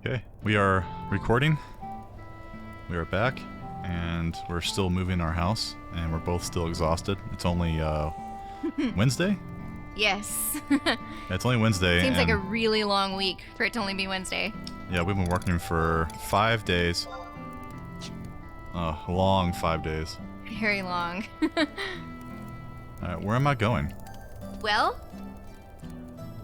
Okay, we are recording. We are back, and we're still moving our house, and we're both still exhausted. It's only Wednesday? Yes. Yeah, it's only Wednesday. Seems like a really long week for it to only be Wednesday. Yeah, we've been working for 5 days. A long 5 days. Very long. Alright, where am I going? Well,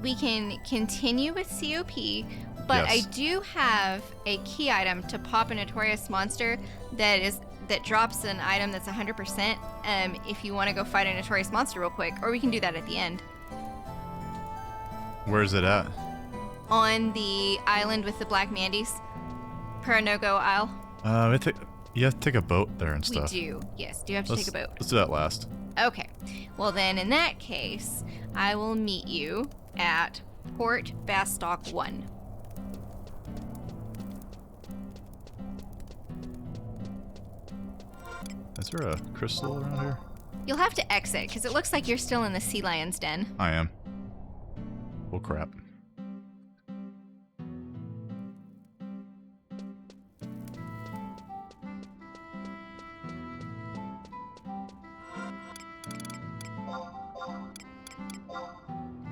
we can continue with COP, but Yes. I do have a key item to pop a notorious monster that drops an item that's 100%. If you want to go fight a notorious monster real quick, or we can do that at the end. Where is it at? On the island with the Black Mandies, per no-go isle. You have to take a boat there and stuff. We do. Yes, do have to take a boat. Let's do that last. Okay. Well, then, in that case, I will meet you at Port Bastock 1. Is there a crystal around here? You'll have to exit, because it looks like you're still in the sea lion's den. I am. Well, crap.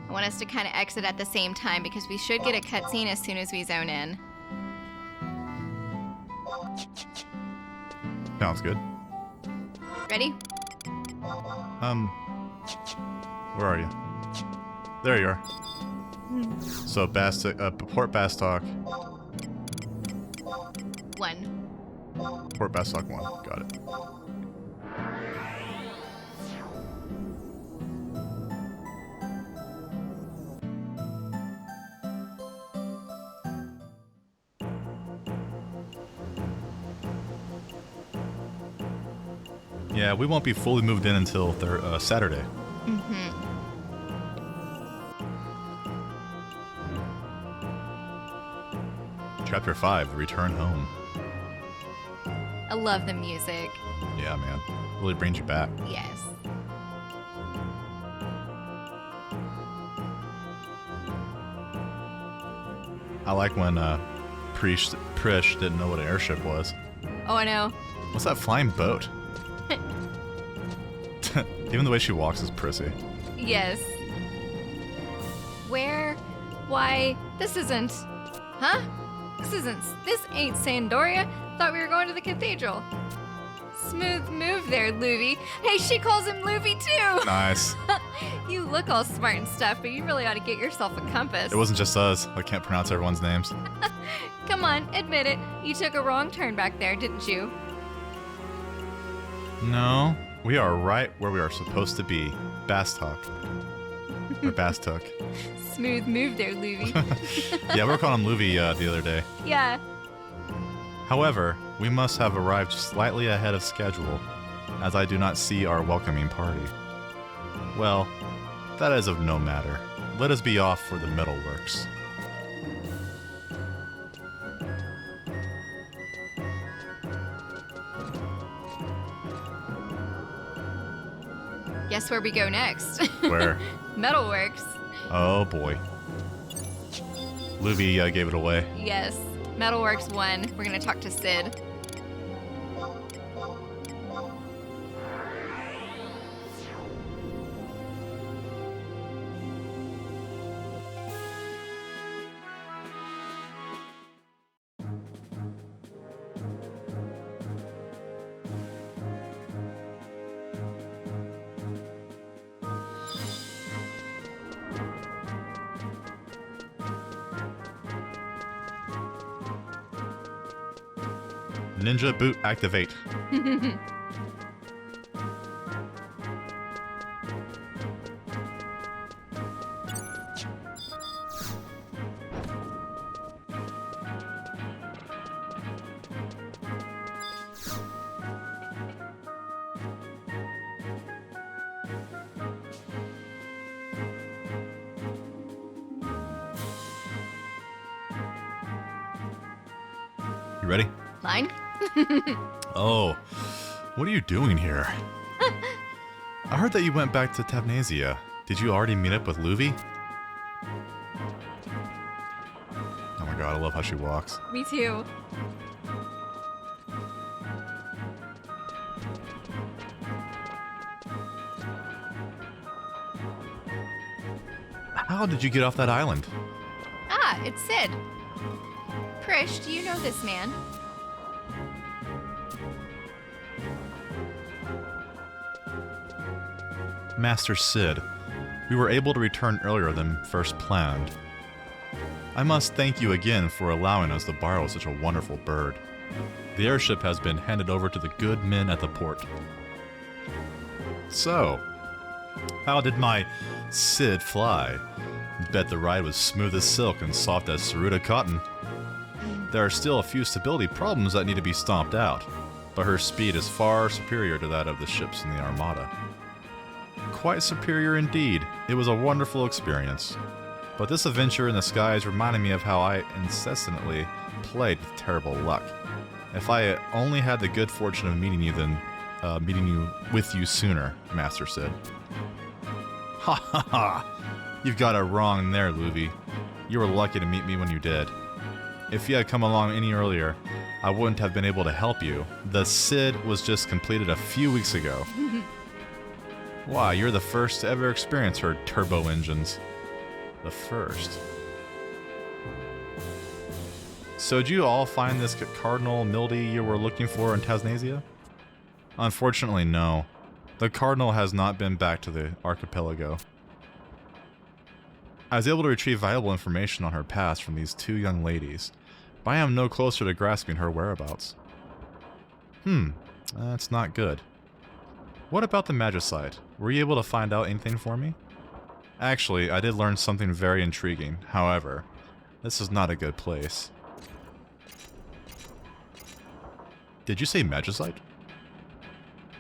I want us to kind of exit at the same time, because we should get a cutscene as soon as we zone in. Sounds good. Ready? Where are you? There you are. So, Port Bastock. 1. Port Bastock 1. Got it. Yeah, we won't be fully moved in until Saturday. Mm-hmm. Chapter 5, The Return Home. I love the music. Yeah, man. Really brings you back. Yes. I like when Prish didn't know what an airship was. Oh, I know. What's that flying boat? Even the way she walks is prissy. Yes. Where? Why? This isn't... Huh? This ain't Sandoria. Thought we were going to the cathedral. Smooth move there, Luffy. Hey, she calls him Luffy too! Nice. You look all smart and stuff, but you really ought to get yourself a compass. It wasn't just us. I can't pronounce everyone's names. Come on, admit it. You took a wrong turn back there, didn't you? No. We are right where we are supposed to be. Bastock. Or Bastook. Smooth move there, Luffy. Yeah, we were calling him Luffy the other day. Yeah. However, we must have arrived slightly ahead of schedule, as I do not see our welcoming party. Well, that is of no matter. Let us be off for the metalworks. Guess where we go next? Where? Metalworks. Oh boy. Luffy gave it away. Yes. Metalworks 1. We're gonna talk to Sid. Ninja boot activate. You ready? Line? Oh, what are you doing here? I heard that you went back to Tabnasia. Did you already meet up with Luffy? Oh my god, I love how she walks. Me too. How did you get off that island? Ah, it's Sid. Prish, do you know this man? Master Sid, we were able to return earlier than first planned. I must thank you again for allowing us to borrow such a wonderful bird. The airship has been handed over to the good men at the port. So, how did my Sid fly? Bet the ride was smooth as silk and soft as Saruta cotton. There are still a few stability problems that need to be stomped out, but her speed is far superior to that of the ships in the Armada. Quite superior indeed. It was a wonderful experience. But this adventure in the skies reminded me of how I incessantly played with terrible luck. If I only had the good fortune of meeting you with you sooner, Master Sid. Ha ha ha! You've got it wrong there, Luvi. You were lucky to meet me when you did. If you had come along any earlier, I wouldn't have been able to help you. The Sid was just completed a few weeks ago. Why, you're the first to ever experience her turbo engines. The first. So did you all find this Cardinal Mildy you were looking for in Tasnasia? Unfortunately, no. The Cardinal has not been back to the archipelago. I was able to retrieve valuable information on her past from these two young ladies, but I am no closer to grasping her whereabouts. That's not good. What about the Magicite? Were you able to find out anything for me? Actually, I did learn something very intriguing. However, this is not a good place. Did you say Magicite?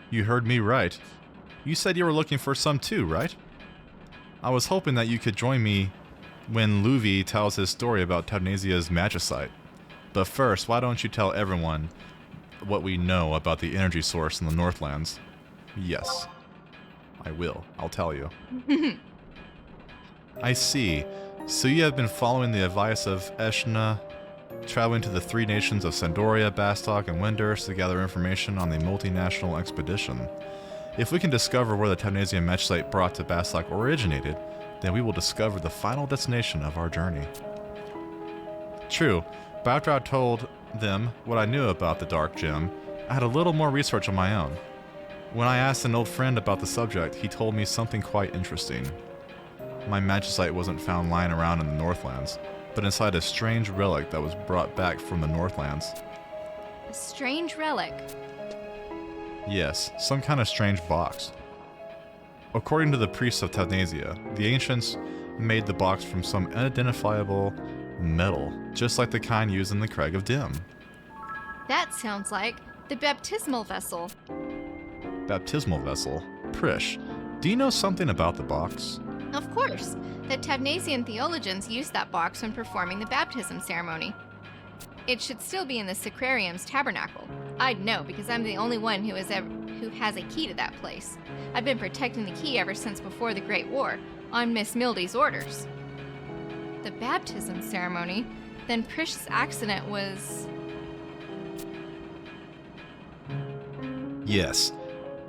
You heard me right. You said you were looking for some too, right? I was hoping that you could join me when Luvi tells his story about Tabnasia's Magicite. But first, why don't you tell everyone what we know about the energy source in the Northlands? Yes, I will. I'll tell you. I see. So you have been following the advice of Eshna, traveling to the three nations of Sandoria, Bastok, and Windurst to gather information on the multinational expedition. If we can discover where the Tabnasian Magicite brought to Bastok originated, then we will discover the final destination of our journey. True, but after I told them what I knew about the Dark Gem, I had a little more research on my own. When I asked an old friend about the subject, he told me something quite interesting. My Magicite wasn't found lying around in the Northlands, but inside a strange relic that was brought back from the Northlands. A strange relic? Yes, some kind of strange box. According to the priests of Tabnasia, the ancients made the box from some unidentifiable metal, just like the kind used in the Crag of Dim. That sounds like the baptismal vessel. Baptismal vessel? Prish, do you know something about the box? Of course. The Tabnasian theologians used that box when performing the baptism ceremony. It should still be in the Sacrarium's tabernacle. I'd know because I'm the only one who has a key to that place. I've been protecting the key ever since before the Great War, on Miss Mildy's orders. The baptism ceremony? Then Prish's accident was... Yes.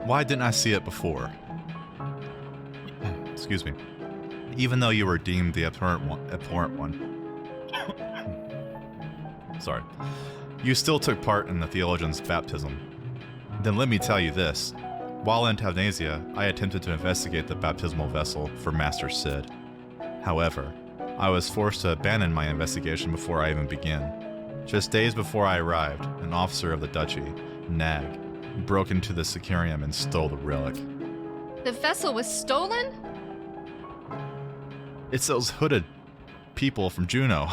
Why didn't I see it before? Excuse me. Even though you were deemed the abhorrent one. Sorry. You still took part in the theologian's baptism. Then let me tell you this. While in Tabnasia, I attempted to investigate the baptismal vessel for Master Sid. However, I was forced to abandon my investigation before I even began. Just days before I arrived, an officer of the duchy, Nag, broke into the Sacrarium and stole the relic. The vessel was stolen? It's those hooded people from Juneau.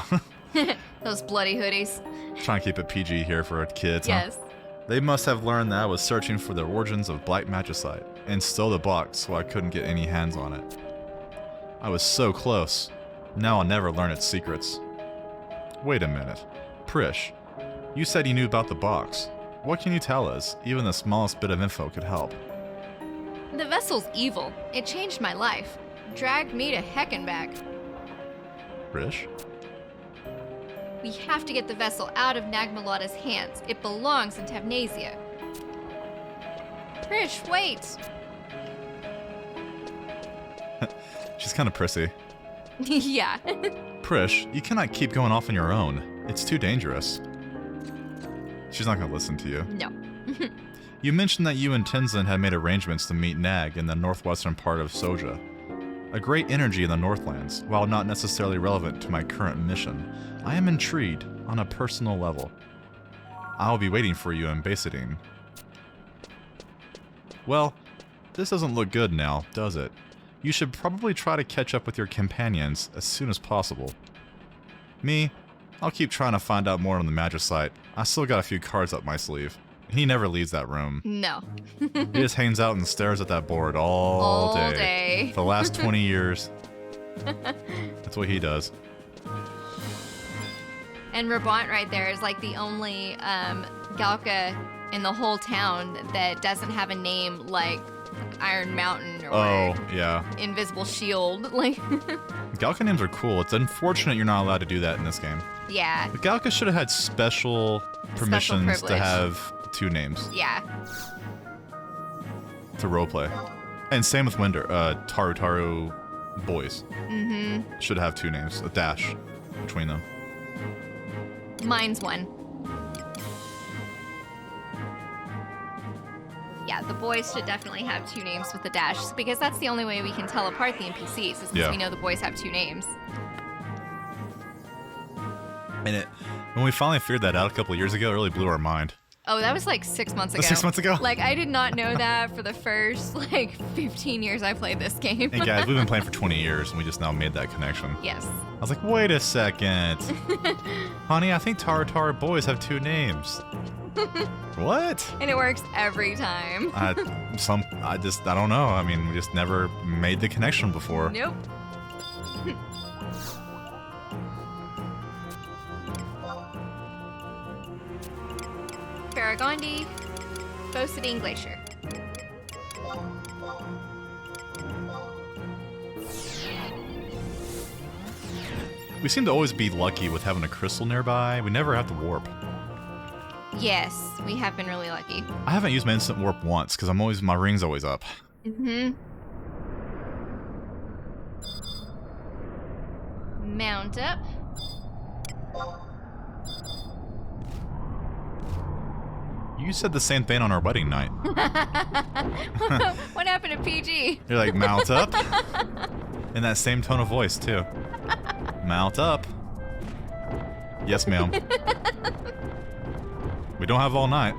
Those bloody hoodies. Trying to keep it PG here for kids, Yes. Huh? They must have learned that I was searching for the origins of Black Magicite and stole the box so I couldn't get any hands on it. I was so close. Now I'll never learn its secrets. Wait a minute. Prish, you said you knew about the box. What can you tell us? Even the smallest bit of info could help. The vessel's evil. It changed my life. Dragged me to heck and back. Prish? We have to get the vessel out of Nagmalata's hands. It belongs in Tavnasia. Trish, wait! She's kind of prissy. Yeah. Prish, you cannot keep going off on your own. It's too dangerous. She's not going to listen to you. No. You mentioned that you and Tenzin had made arrangements to meet Nag in the northwestern part of Soja. A great energy in the Northlands, while not necessarily relevant to my current mission, I am intrigued on a personal level. I will be waiting for you in Basadine. Well, this doesn't look good now, does it? You should probably try to catch up with your companions as soon as possible. Me, I'll keep trying to find out more on the Magicite. I still got a few cards up my sleeve. He never leaves that room. No. He just hangs out and stares at that board all day. For the last 20 years. That's what he does. And Rabant right there is like the only Galka in the whole town that doesn't have a name like Iron Mountain or yeah. Invisible Shield. Like Galka names are cool. It's unfortunate you're not allowed to do that in this game. Yeah. But Galka should have had special permissions to have 2 names. Yeah. To roleplay. And same with Taru Taru boys. Mm-hmm. Should have 2 names. A dash between them. Mine's 1. Yeah, the boys should definitely have 2 names with the dash, because that's the only way we can tell apart the NPCs, is because we know the boys have 2 names. And when we finally figured that out a couple of years ago, it really blew our mind. Oh, that was like 6 months ago. 6 months ago? Like, I did not know that for the first, 15 years I played this game. And guys, we've been playing for 20 years, and we just now made that connection. Yes. I was like, wait a second. Honey, I think Taru Taru boys have 2 names. What? And it works every time. I don't know. I mean, we just never made the connection before. Nope. Faragondi, Bosadine Glacier. We seem to always be lucky with having a crystal nearby. We never have to warp. Yes, we have been really lucky. I haven't used my instant warp once because my ring's always up. Mm-hmm. Mount up. You said the same thing on our wedding night. What happened to PG? You're like, mount up? In that same tone of voice, too. Mount up. Yes, ma'am. We don't have all night.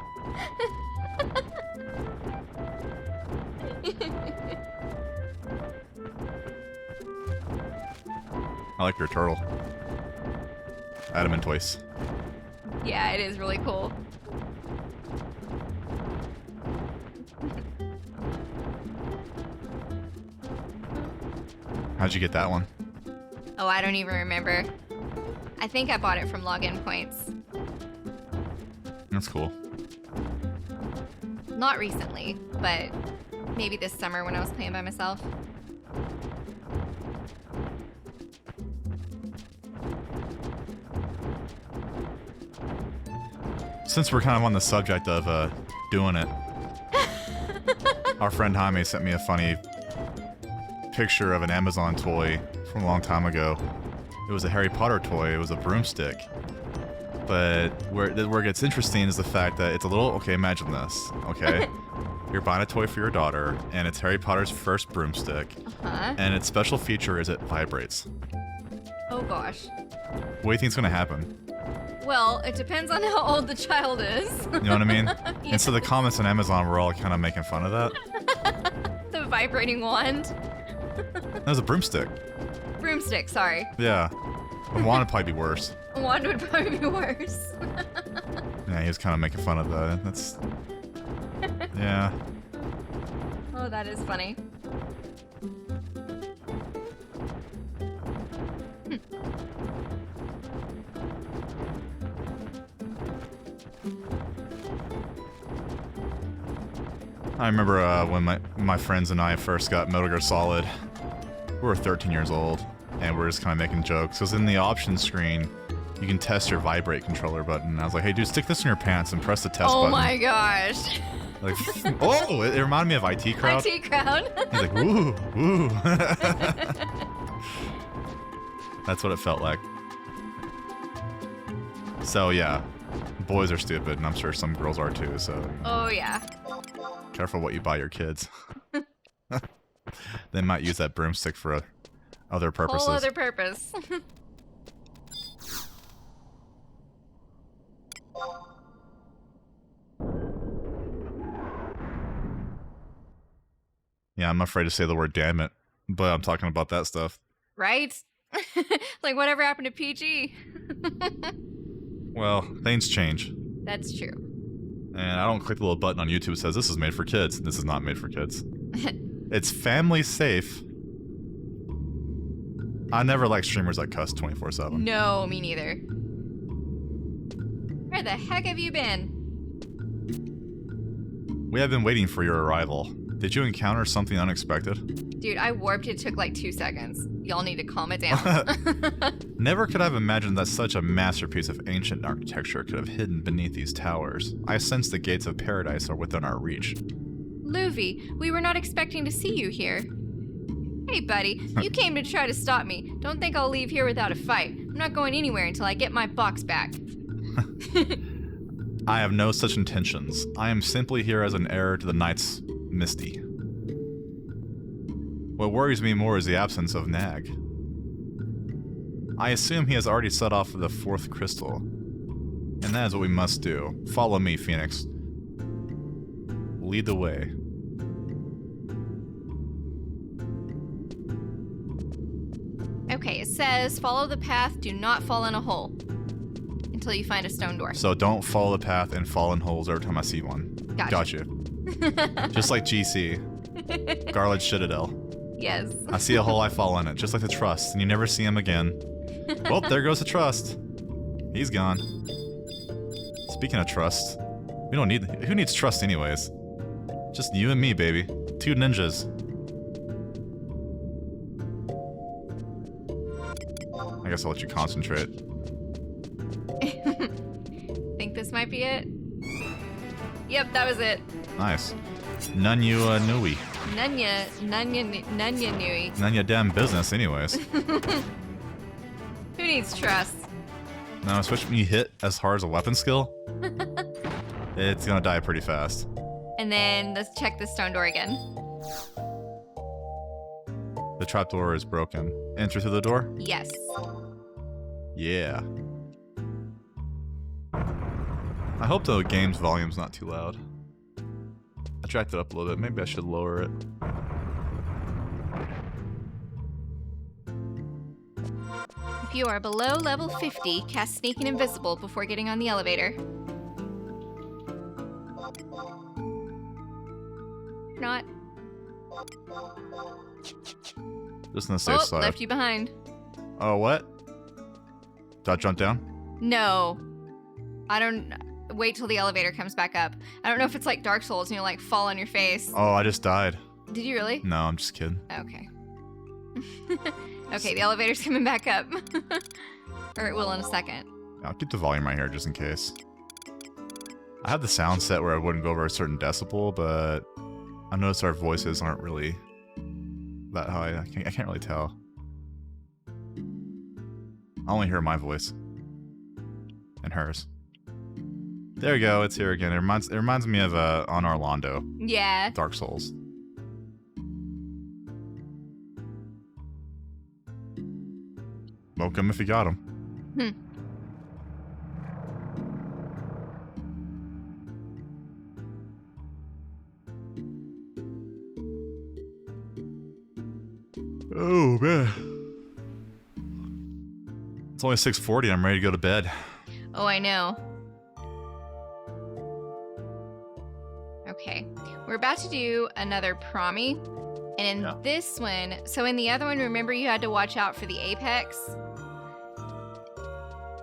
I like your turtle. Adamant toys. Yeah, it is really cool. How'd you get that one? Oh, I don't even remember. I think I bought it from login points. That's cool. Not recently, but maybe this summer when I was playing by myself. Since we're kind of on the subject of doing it, our friend Jaime sent me a funny picture of an Amazon toy from a long time ago. It was a Harry Potter toy. It was a broomstick. But where it gets interesting is the fact that it's a little... Okay, imagine this, okay? You're buying a toy for your daughter, and it's Harry Potter's first broomstick. Uh-huh. And its special feature is it vibrates. Oh, gosh. What do you think's going to happen? Well, it depends on how old the child is. You know what I mean? Yeah. And so the comments on Amazon were all kind of making fun of that. The vibrating wand. That was a broomstick. Broomstick, sorry. Yeah. A wand would probably be worse. A wand would probably be worse. Yeah, he was kind of making fun of that. That's... Yeah. Oh, that is funny. I remember when my friends and I first got Metal Gear Solid. We were 13 years old, and we are just kind of making jokes. Because in the options screen, you can test your vibrate controller button. And I was like, hey, dude, stick this in your pants and press the test Oh button. my gosh. Like, oh, it reminded me of IT Crowd. IT Crowd. He's like, woo, woo. That's what it felt like. So yeah, boys are stupid, and I'm sure some girls are too, so Oh yeah. careful what you buy your kids. They might use that broomstick for other purposes. Whole other purpose. Yeah, I'm afraid to say the word damn it, but I'm talking about that stuff. Right? Like whatever happened to PG? Well, things change. That's true. And I don't click the little button on YouTube that says this is made for kids. This is not made for kids. It's family safe. I never like streamers that cuss 24/7. No, me neither. Where the heck have you been? We have been waiting for your arrival. Did you encounter something unexpected? Dude, I warped. It took like 2 seconds. Y'all need to calm it down. Never could I have imagined that such a masterpiece of ancient architecture could have hidden beneath these towers. I sense the gates of paradise are within our reach. Luffy, we were not expecting to see you here. Hey, buddy, you came to try to stop me. Don't think I'll leave here without a fight. I'm not going anywhere until I get my box back. I have no such intentions. I am simply here as an heir to the Knights Misty. What worries me more is the absence of Nag. I assume he has already set off the 4th crystal. And that is what we must do. Follow me, Phoenix. Lead the way. Okay, it says, follow the path, do not fall in a hole. Until you find a stone door. So don't follow the path and fall in holes every time I see one. Gotcha. Gotcha. Just like GC. Garland Citadel. Yes. I see a hole, I fall in it. Just like the trust, and you never see him again. Well, there goes the trust. He's gone. Speaking of trust, we don't need... Who needs trust anyways? Just you and me, baby. 2 ninjas. I guess I'll let you concentrate. Think this might be it? Yep, that was it. Nice. None you nui. Nunya Nui. None ya damn business anyways. Who needs trust? No, especially when you hit as hard as a weapon skill. It's gonna die pretty fast. And then let's check the stone door again. The trapdoor is broken. Enter through the door? Yes. Yeah. I hope the game's volume's not too loud. I jacked it up a little bit. Maybe I should lower it. If you are below level 50, cast Sneak and Invisible before getting on the elevator. Not. Just on the safe side. Left you behind. Oh, what? Did I jump down? No. I don't... Wait till the elevator comes back up. I don't know if it's like Dark Souls and you like fall on your face. Oh, I just died. Did you really? No, I'm just kidding. Okay. Okay, the elevator's coming back up. Or it will in a second. I'll keep the volume right here just in case. I have the sound set where I wouldn't go over a certain decibel, but I noticed our voices aren't really that high. I can't really tell. I only hear my voice. And hers. There we go, it's here again. It reminds me of on Orlando. Yeah. Dark Souls. Welcome if you got him. Oh man. It's only 6:40, I'm ready to go to bed. Oh, I know. Okay, we're about to do another promi. And in this one, so in the other one, remember you had to watch out for the apex?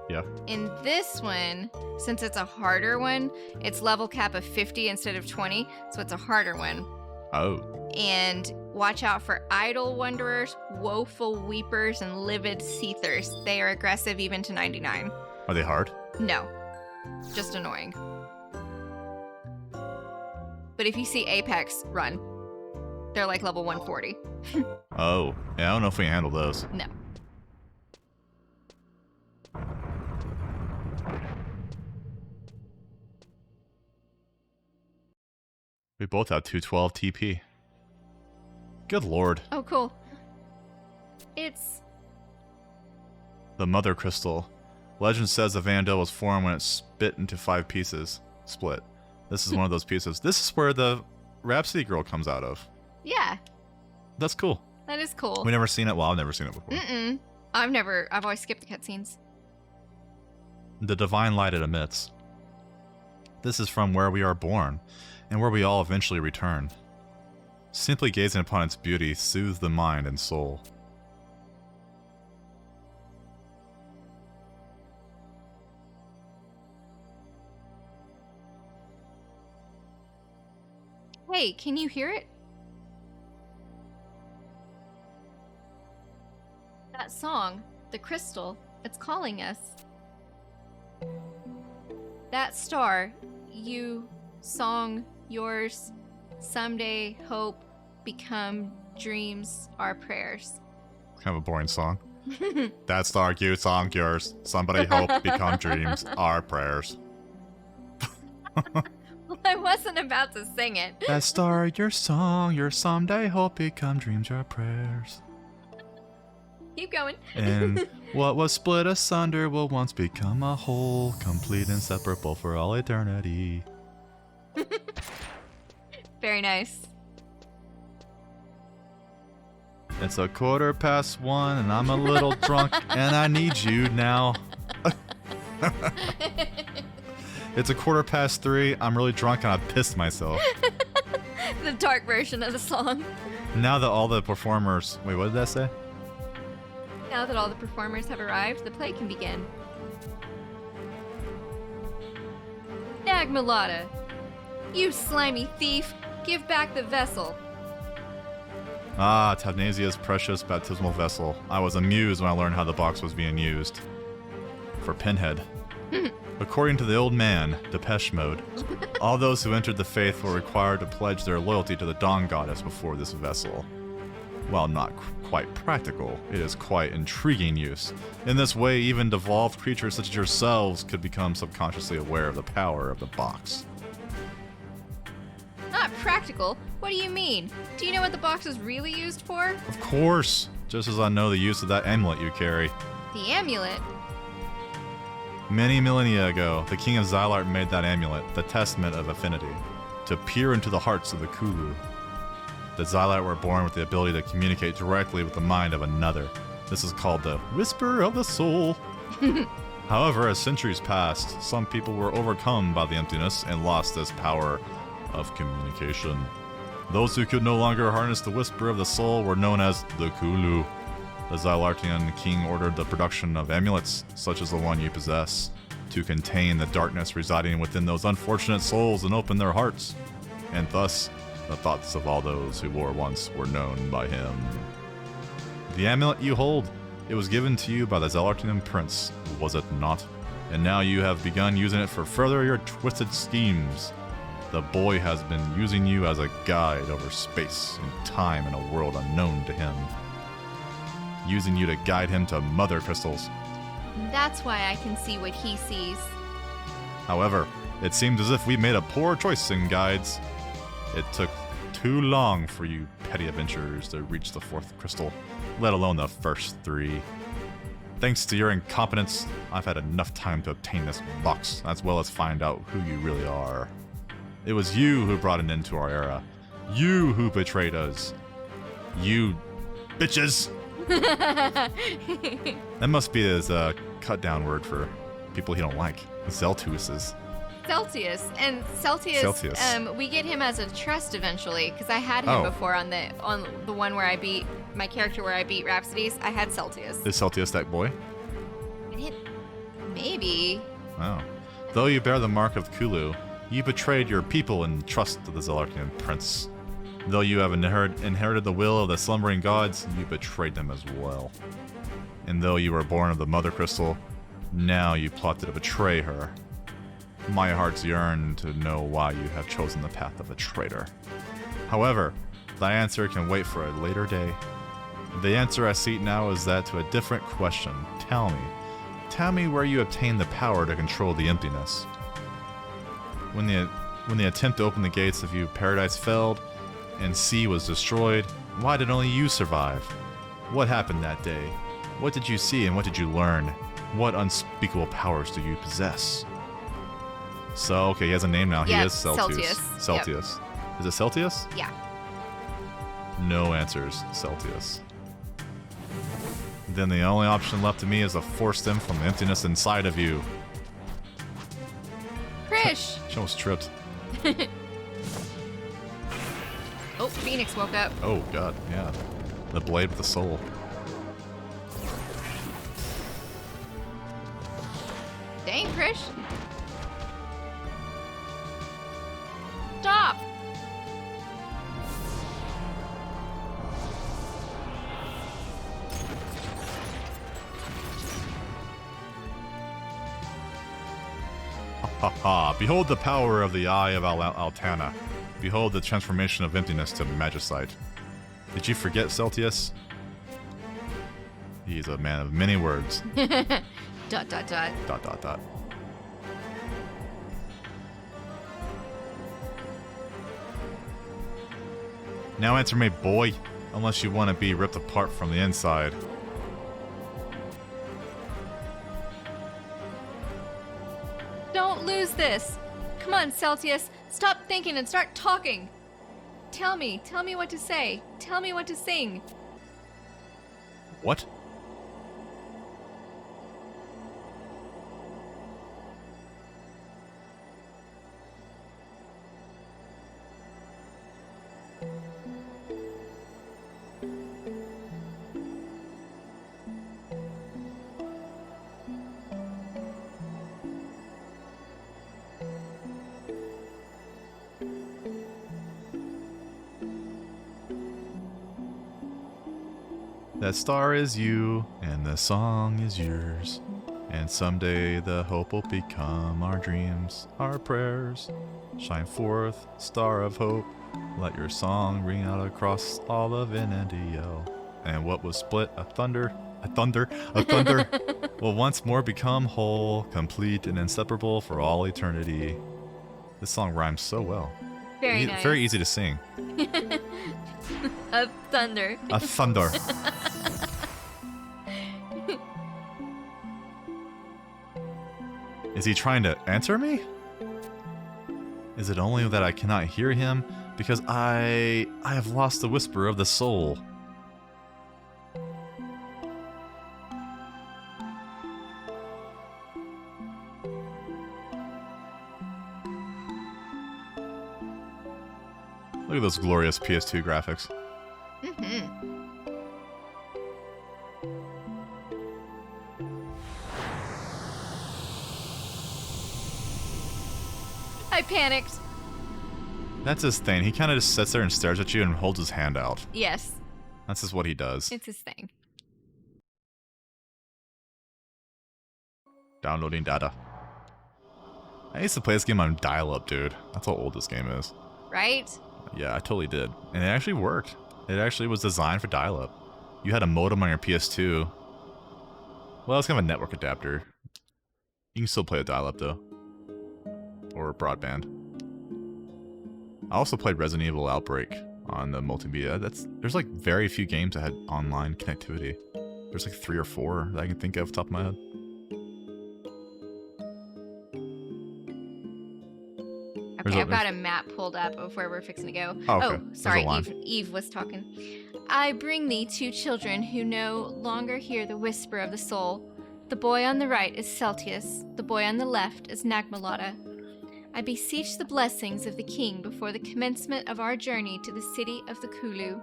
Yeah. In this one, since it's a harder one, it's level cap of 50 instead of 20, so it's a harder one. Oh. And watch out for idle wanderers, woeful weepers, and livid seethers. They are aggressive even to 99. Are they hard? No. Just annoying. But if you see Apex, run. They're like level 140. Oh, yeah, I don't know if we can handle those. No. We both have 212 TP. Good lord. Oh, cool. It's... The Mother Crystal. Legend says the Vandal was formed when it split into 5 pieces. Split. This is one of those pieces. This is where the Rhapsody Girl comes out of. Yeah. That's cool. That is cool. We never seen it. Well, I've never seen it before. Mm-mm. I've always skipped the cutscenes. The divine light it emits. This is from where we are born, and where we all eventually return. Simply gazing upon its beauty soothes the mind and soul. Hey, can you hear it? That song, The Crystal, it's calling us. That star, you, song, yours, someday, hope, become, dreams, our prayers. Kind of a boring song. That star, you, song, yours, somebody hope, become dreams, our prayers. Well, I wasn't about to sing it. That star, your song, your someday hope, become dreams, our prayers. Keep going. And what was split asunder will once become a whole, complete and inseparable for all eternity. Very nice. It's 1:15 and I'm a little drunk and I need you now. It's 3:15, I'm really drunk and I pissed myself. The dark version of the song. Now that all the performers... Wait, what did that say? Now that all the performers have arrived, the play can begin. Nagmalata, you slimy thief, give back the vessel. Ah, Tavnasia's precious baptismal vessel. I was amused when I learned how the box was being used. For Pinhead. According to the old man, Depeche Mode, all those who entered the faith were required to pledge their loyalty to the Dawn Goddess before this vessel. While not quite practical, it is quite intriguing use. In this way, even devolved creatures such as yourselves could become subconsciously aware of the power of the box. Not practical? What do you mean? Do you know what the box is really used for? Of course! Just as I know the use of that amulet you carry. The amulet? Many millennia ago, the king of Xylart made that amulet, the testament of affinity, to peer into the hearts of the Kulu. The Xylart were born with the ability to communicate directly with the mind of another. This is called the Whisper of the Soul. However, as centuries passed, some people were overcome by the emptiness and lost this power of communication. Those who could no longer harness the Whisper of the Soul were known as the Kulu. The Xylartian king ordered the production of amulets, such as the one you possess, to contain the darkness residing within those unfortunate souls and open their hearts. And thus, the thoughts of all those who were once were known by him. The amulet you hold, it was given to you by the Xylartian prince, was it not? And now you have begun using it for further your twisted schemes. The boy has been using you as a guide over space and time in a world unknown to him. Using you to guide him to mother crystals. That's why I can see what he sees. However, it seems as if we made a poor choice in guides. It took too long for you petty adventurers to reach the 4th crystal, let alone the first 3. Thanks to your incompetence, I've had enough time to obtain this box, as well as find out who you really are. It was you who brought an end to our era. You who betrayed us. You bitches! That must be his cut-down word for people he don't like. Zeltuses. Celsius. And Celsius. We get him as a trust eventually, because I had him before on the one where I beat my character where I beat Rhapsodies. I had Celsius. Is Celsius that boy? Maybe. Oh. Though you bear the mark of Kulu, you betrayed your people in trust of the Xylartian prince. Though you have inherited the will of the slumbering gods, you betrayed them as well. And though you were born of the Mother Crystal, Now you plot to betray her. My hearts yearn to know why you have chosen the path of a traitor. However, thy answer can wait for a later day. The answer I seek now is that to a different question. Tell me where you obtained the power to control the emptiness. When the attempt to open the gates of paradise failed, and sea was destroyed, why did only you survive? What happened that day? What did you see and what did you learn? What unspeakable powers do you possess? So, okay, he has a name now. He is Celtius. Celtius. Yep. Is it Celtius? Yeah. No answers, Celtius. Then the only option left to me is to force them from the emptiness inside of you. Krish! She almost tripped. Oh, Phoenix woke up. Oh, God, yeah. The blade with the soul. Dang, Krish. Stop! Ha ha! Behold the power of the Eye of Altana. Behold the transformation of emptiness to magicite. Did you forget Celtius? He's a man of many words. ... Now answer me, boy. Unless you want to be ripped apart from the inside. Don't lose this. Come on, Celtius. Stop thinking and start talking. Tell me what to say. Tell me what to sing. What? That star is you, and the song is yours. And someday the hope will become our dreams, our prayers. Shine forth, star of hope. Let your song ring out across all of Indio. And what was split, a thunder, will once more become whole, complete, and inseparable for all eternity. This song rhymes so well. Very nice. Very easy to sing. A thunder. A thunder. Is he trying to answer me? Is it only that I cannot hear him because I have lost the whisper of the soul? Look at those glorious PS2 graphics. Mm-hmm. I panicked. That's his thing. He kind of just sits there and stares at you and holds his hand out. Yes. That's just what he does. It's his thing. Downloading data. I used to play this game on dial-up, dude. That's how old this game is. Right? Yeah, I totally did. And it actually worked. It actually was designed for dial-up. You had a modem on your PS2. Well, it's kind of a network adapter. You can still play a dial-up, though. Or broadband. I also played Resident Evil Outbreak on the multimedia. There's like very few games that had online connectivity. There's like 3 or 4 that I can think of off the top of my head. Okay, I've got a map pulled up of where we're fixing to go. Oh, okay. Sorry, Eve was talking. I bring thee 2 children who no longer hear the whisper of the soul. The boy on the right is Celtius. The boy on the left is Nagmalotta. I beseech the blessings of the king before the commencement of our journey to the city of the Kulu.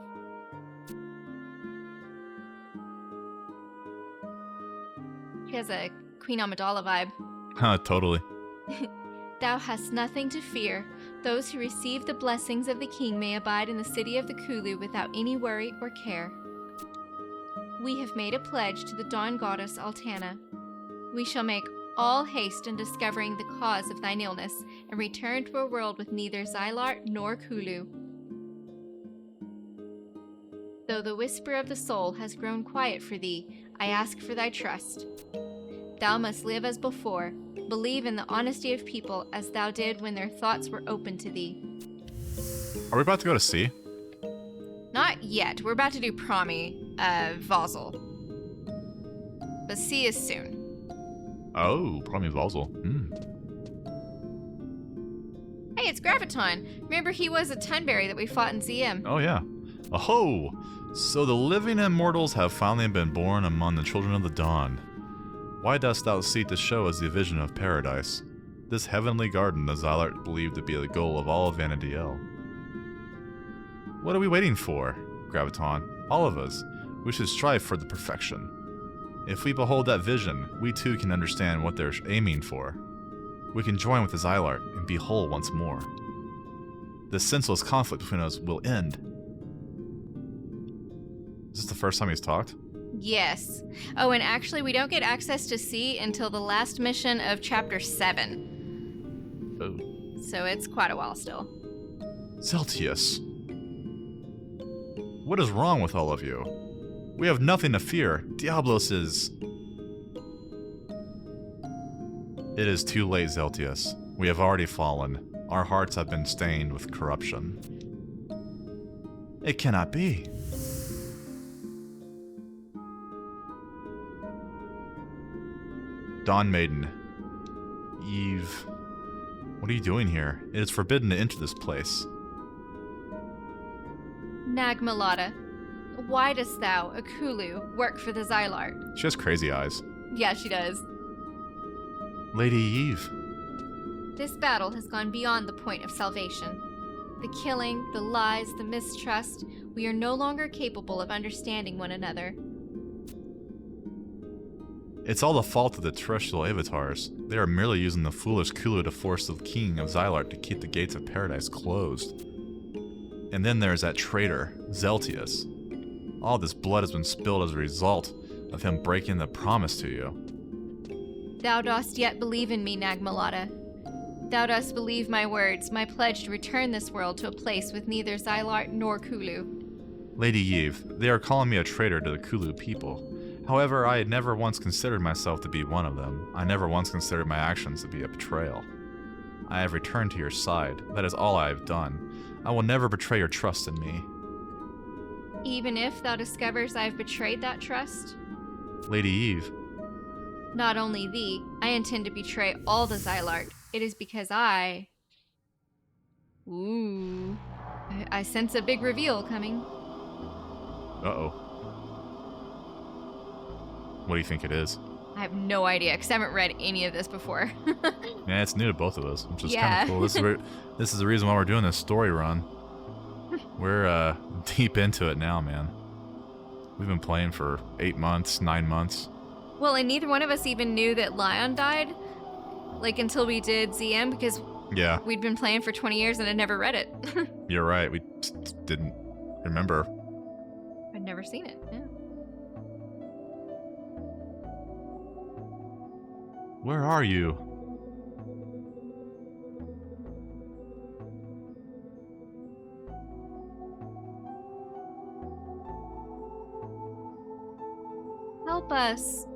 He has a Queen Amidala vibe. Huh, totally. Thou hast nothing to fear. Those who receive the blessings of the king may abide in the city of the Kulu without any worry or care. We have made a pledge to the dawn goddess Altana. We shall make all haste in discovering the cause of thine illness, and return to a world with neither Xylart nor Kulu. Though the whisper of the soul has grown quiet for thee, I ask for thy trust. Thou must live as before, believe in the honesty of people as thou did when their thoughts were open to thee. Are we about to go to sea? Not yet. We're about to do Promi, Vosel. But sea is soon. Oh, probably Vosel. Hey, it's Graviton. Remember he was a Tunberry that we fought in ZM. Oh, yeah. Oh, so the living immortals have finally been born among the children of the dawn. Why dost thou seek to show us the vision of paradise? This heavenly garden the Xylart believed to be the goal of all of Vanadiel. What are we waiting for, Graviton? All of us. We should strive for the perfection. If we behold that vision, we too can understand what they're aiming for. We can join with the Xylart and be whole once more. This senseless conflict between us will end. Is this the first time he's talked? Yes. Oh, and actually we don't get access to sea until the last mission of Chapter 7. Oh. So it's quite a while still. Zeltius. What is wrong with all of you? We have nothing to fear. Diablos is... It is too late, Zeltius. We have already fallen. Our hearts have been stained with corruption. It cannot be. Dawn Maiden. Eve. What are you doing here? It is forbidden to enter this place. Nagmalata, why dost thou, a Kulu, work for the Xylart? She has crazy eyes. Yeah, she does. Lady Eve. This battle has gone beyond the point of salvation. The killing, the lies, the mistrust, we are no longer capable of understanding one another. It's all the fault of the terrestrial avatars. They are merely using the foolish Kulu to force the king of Xylart to keep the gates of paradise closed. And then there's that traitor, Zeltius. All this blood has been spilled as a result of him breaking the promise to you. Thou dost yet believe in me, Nagmalata. Thou dost believe my words, my pledge to return this world to a place with neither Xylart nor Kulu. Lady Eve, they are calling me a traitor to the Kulu people. However, I had never once considered myself to be one of them. I never once considered my actions to be a betrayal. I have returned to your side. That is all I have done. I will never betray your trust in me. Even if thou discovers I have betrayed that trust? Lady Eve. Not only thee, I intend to betray all the Xylart. It is because I... Ooh. I sense a big reveal coming. Uh-oh. What do you think it is? I have no idea, because I haven't read any of this before. Yeah, it's new to both of us, which is Yeah. kind of cool. This is the reason why we're doing this story run. We're deep into it now, man. We've been playing for 8 months, 9 months. Well, and neither one of us even knew that Lion died, like, until we did ZM, because Yeah, we'd been playing for 20 years and had never read it. you're right. We didn't remember. I'd never seen it, yeah. Where are you? Help us.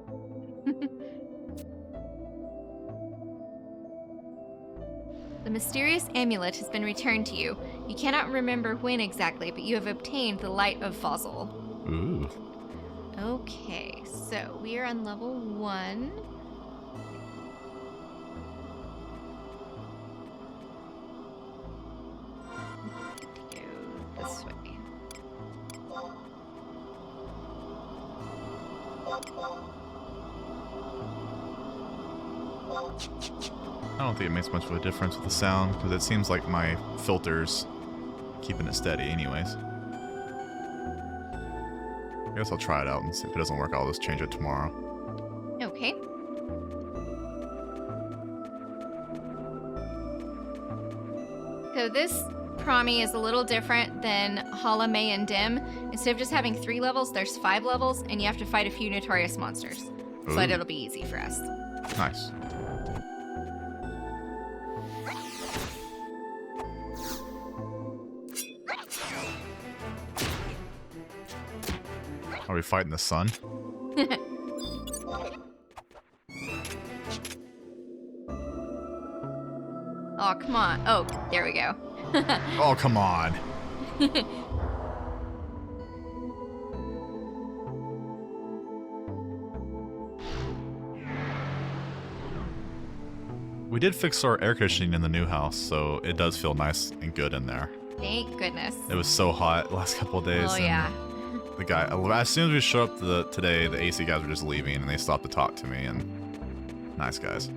The mysterious amulet has been returned to you. You cannot remember when exactly, but you have obtained the light of Vosel. Ooh. Okay, so we are on level 1. Go this way. I don't think it makes much of a difference with the sound, because it seems like my filter's keeping it steady anyways. I guess I'll try it out and see if it doesn't work. I'll just change it tomorrow. Okay. So this Promi is a little different than Hala, May, and Dim. Instead of just having 3 levels, there's 5 levels, and you have to fight a few notorious monsters. So that Ooh. it'll be easy for us. Nice. Are we fighting the sun? Oh, come on. Oh, there we go. Oh, come on. We did fix our air conditioning in the new house, so it does feel nice and good in there. Thank goodness. It was so hot the last couple of days. Oh, and yeah. The guy, as soon as we showed up today, the AC guys were just leaving, and they stopped to talk to me, and nice guys.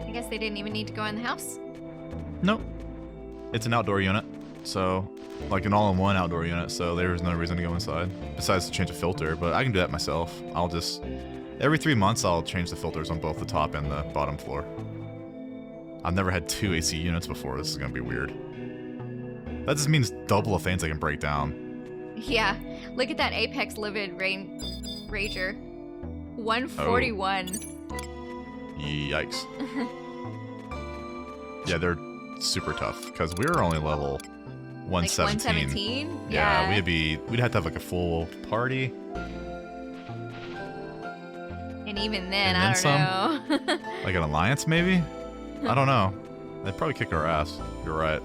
I guess they didn't even need to go in the house. Nope. It's an outdoor unit, so like an all-in-one outdoor unit, so there's no reason to go inside besides to change a filter, but I can do that myself. I'll just every 3 months I'll change the filters on both the top and the bottom floor. I've never had 2 AC units before. This is gonna be weird. That just means double the fans I can break down. Yeah. Look at that Apex Livid Rager. 141. Yikes. Yeah, they're super tough because we're only level 117. Like 117? Yeah, we'd have to have like a full party. And even then, And I then don't know. Like an alliance, maybe? I don't know. They'd probably kick our ass. You're right.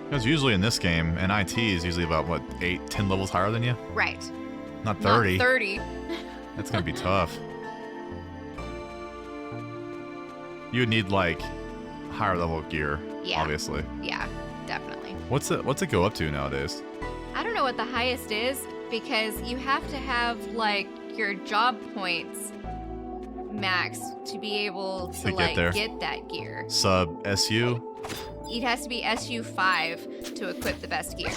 Because usually in this game, an IT is usually about, what, 8, 10 levels higher than you? Right. Not 30. Not 30. That's going to be tough. You would need, like, higher level gear, Yeah. obviously. Yeah, definitely. What's it go up to nowadays? I don't know what the highest is because you have to have like your job points max to be able to get like there. get that gear. Sub SU? It has to be SU 5 to equip the best gear.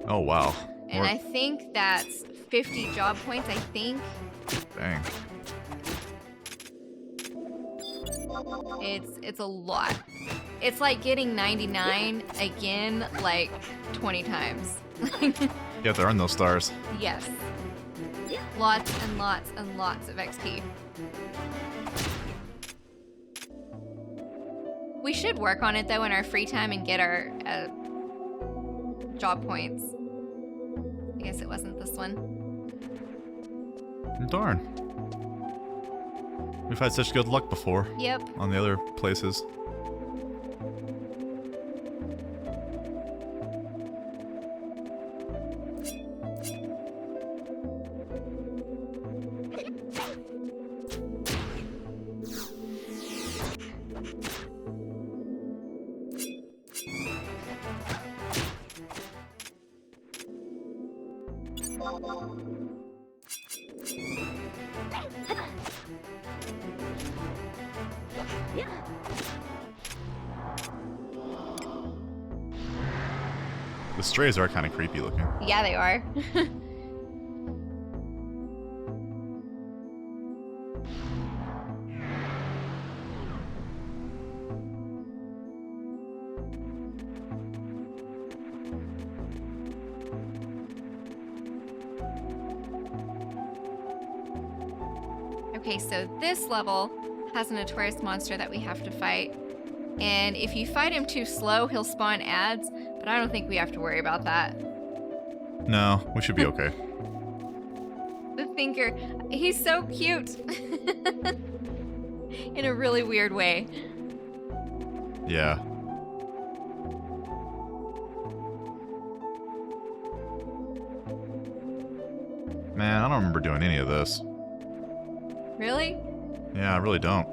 Oh, wow. And I think that's 50 job points, I think. Dang. It's a lot. It's like getting 99 again like 20 times. You have to earn those stars. Yes. Lots and lots and lots of XP. We should work on it though in our free time and get our job points. I guess it wasn't this one. Darn. We've had such good luck before Yep. on the other places. The strays are kind of creepy looking. Yeah, they are. Okay, so this level has a notorious monster that we have to fight. And if you fight him too slow, he'll spawn ads, but I don't think we have to worry about that. No, we should be okay. The Thinker, he's so cute. In a really weird way. Yeah. Man, I don't remember doing any of this. Really? Yeah, I really don't.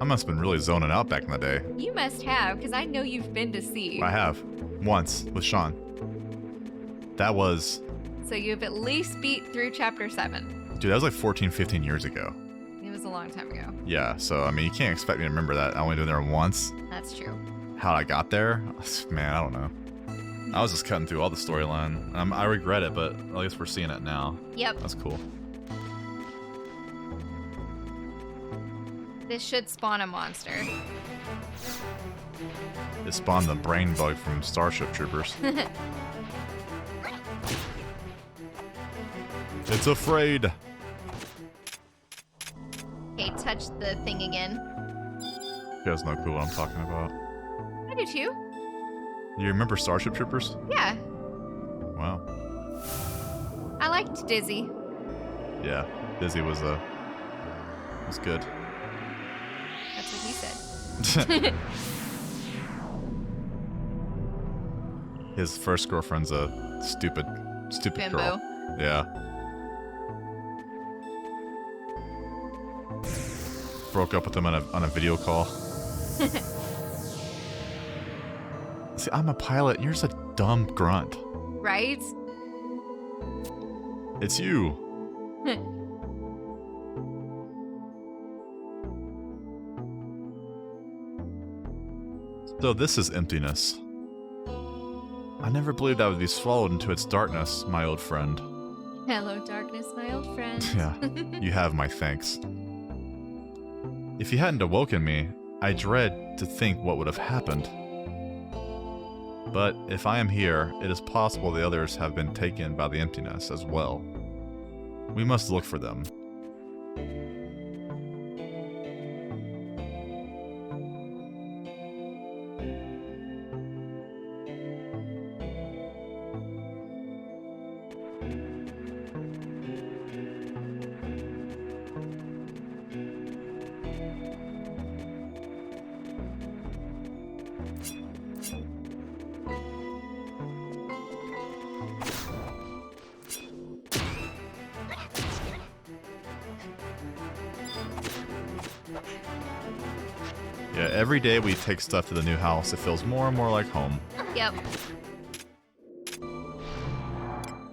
I must have been really zoning out back in the day. You must have, because I know you've been to sea. I have. Once, with Sean. That was... So you've at least beat through chapter 7. Dude, that was like 14, 15 years ago. It was a long time ago. Yeah, so, I mean, you can't expect me to remember that. I only been there once. That's true. How I got there? Man, I don't know. I was just cutting through all the storyline. I regret it, but at least we're seeing it now. Yep. That's cool. This should spawn a monster. It spawned the brain bug from Starship Troopers. It's afraid. Okay, touch the thing again. You guys know cool what I'm talking about. I do too. You remember Starship Troopers? Yeah. Wow. I liked Dizzy. Yeah, Dizzy was good. That's what he said. His first girlfriend's a stupid Bimbo. girl. Yeah. Broke up with him on a video call. See, I'm a pilot. You're just a dumb grunt. Right? It's you. So this is emptiness. I never believed I would be swallowed into its darkness, my old friend. Hello, darkness, my old friend. Yeah, you have my thanks. If you hadn't awoken me, I dread to think what would have happened. But if I am here, it is possible the others have been taken by the emptiness as well. We must look for them. Yeah, every day we take stuff to the new house, it feels more and more like home. Yep.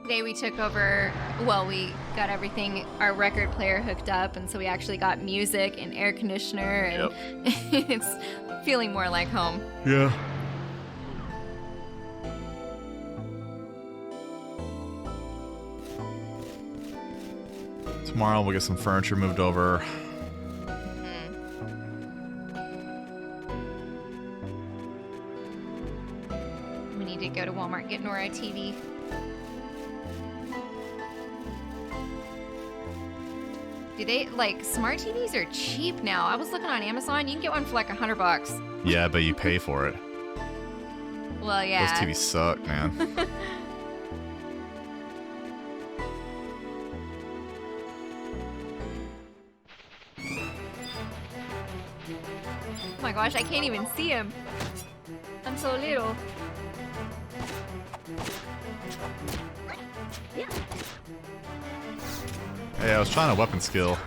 Today we took over, well, we got everything, our record player hooked up, and so we actually got music and air conditioner, and it's feeling more like home. Yeah. Tomorrow we'll get some furniture moved over. We need to go to Walmart and get Nora a TV. Do they, like, smart TVs are cheap now. I was looking on Amazon, you can get one for like $100. Yeah, but you pay for it. Well, yeah. Those TVs suck, man. Oh my gosh, I can't even see him. I'm so little. Hey, I was trying a weapon skill.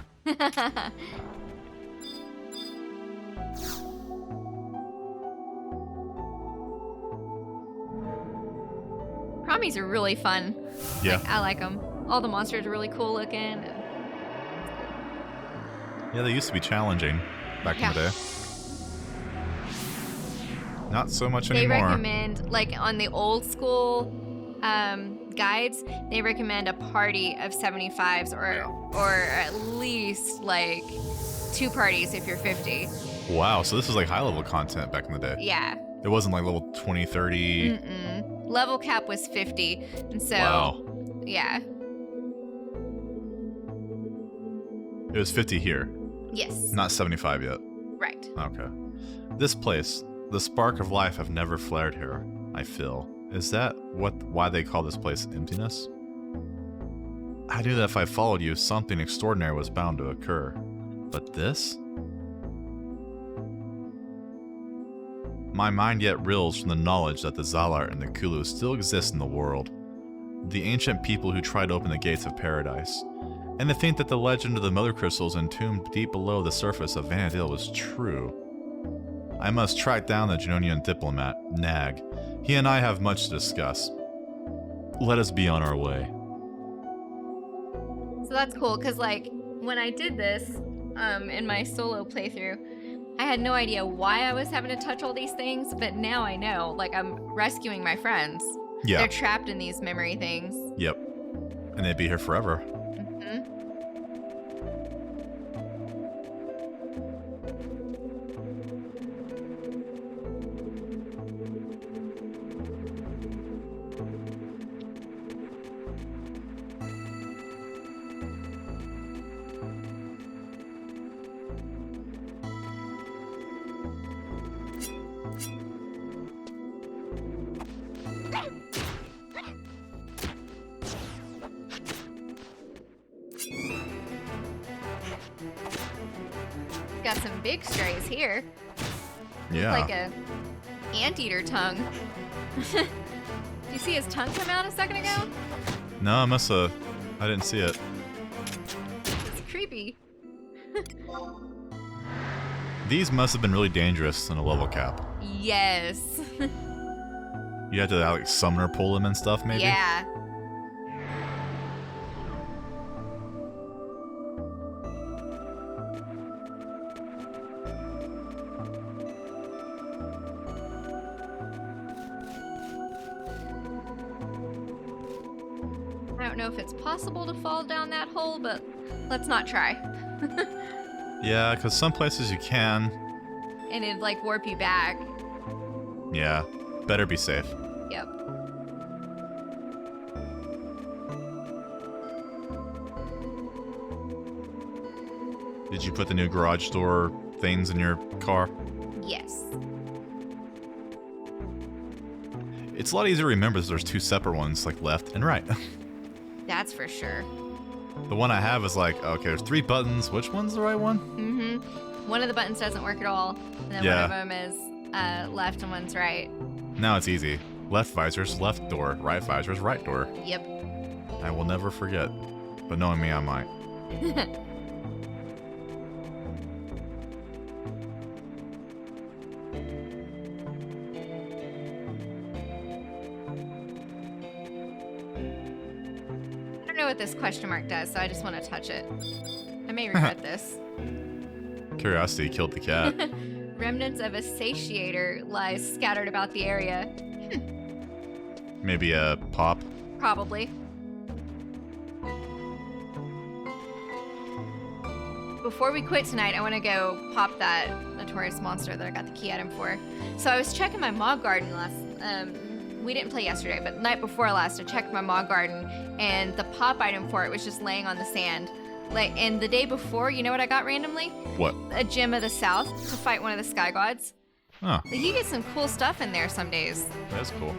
Promies are really fun. Yeah. Like, I like them. All the monsters are really cool looking. Yeah, they used to be challenging back in the day. Not so much They anymore. recommend, like on the old school guides, they recommend a party of 75s or at least like 2 parties if you're 50. Wow, so this is like high level content back in the day. Yeah. It wasn't like level 20, 30. Mm-mm. Level cap was 50. And so, Wow. yeah. It was 50 here, Yes. not 75 yet. Right. Okay. This place, the spark of life have never flared here, I feel. Is that why they call this place emptiness? I knew that if I followed you, something extraordinary was bound to occur. But this? My mind yet reels from the knowledge that the Zalart and the Kulu still exist in the world. The ancient people who tried to open the gates of paradise. And to think that the legend of the mother crystals entombed deep below the surface of Vanadil was true. I must track down the Genonian diplomat, Nag. He and I have much to discuss. Let us be on our way. So that's cool, because like when I did this in my solo playthrough, I had no idea why I was having to touch all these things, but now I know. Like, I'm rescuing my friends. Yeah. They're trapped in these memory things. Yep. And they'd be here forever. Hmm. Got some big strays here. Yeah. Like a anteater tongue. Did you see his tongue come out a second ago? No, I must have. I didn't see it. It's creepy. These must have been really dangerous in a level cap. Yes. You had to like summoner pull them and stuff, maybe? Yeah. I don't know if it's possible to fall down that hole, but let's not try. Yeah, because some places you can. And it'd like warp you back. Yeah. Better be safe. Yep. Did you put the new garage door things in your car? Yes. It's a lot easier to remember that there's two separate ones, like left and right. That's for sure. The one I have is like, okay, there's 3 buttons. Which one's the right one? Mm-hmm. One of the buttons doesn't work at all, and then Yeah. one of them is left and one's right. Now it's easy. Left visor's left door, right visor's right door. Yep. I will never forget. But knowing me, I might. I don't know what this question mark does, so I just want to touch it. I may regret this. Curiosity killed the cat. Remnants of a satiator lies scattered about the area. Maybe a pop. Probably. Before we quit tonight, I want to go pop that notorious monster that I got the key item for. So I was checking my mog garden last. We didn't play yesterday, but the night before last, I checked my mog garden, and the pop item for it was just laying on the sand. And the day before, you know what I got randomly? What? A gem of the south to fight one of the sky gods. Oh, Like, you get some cool stuff in there some days. that's cool.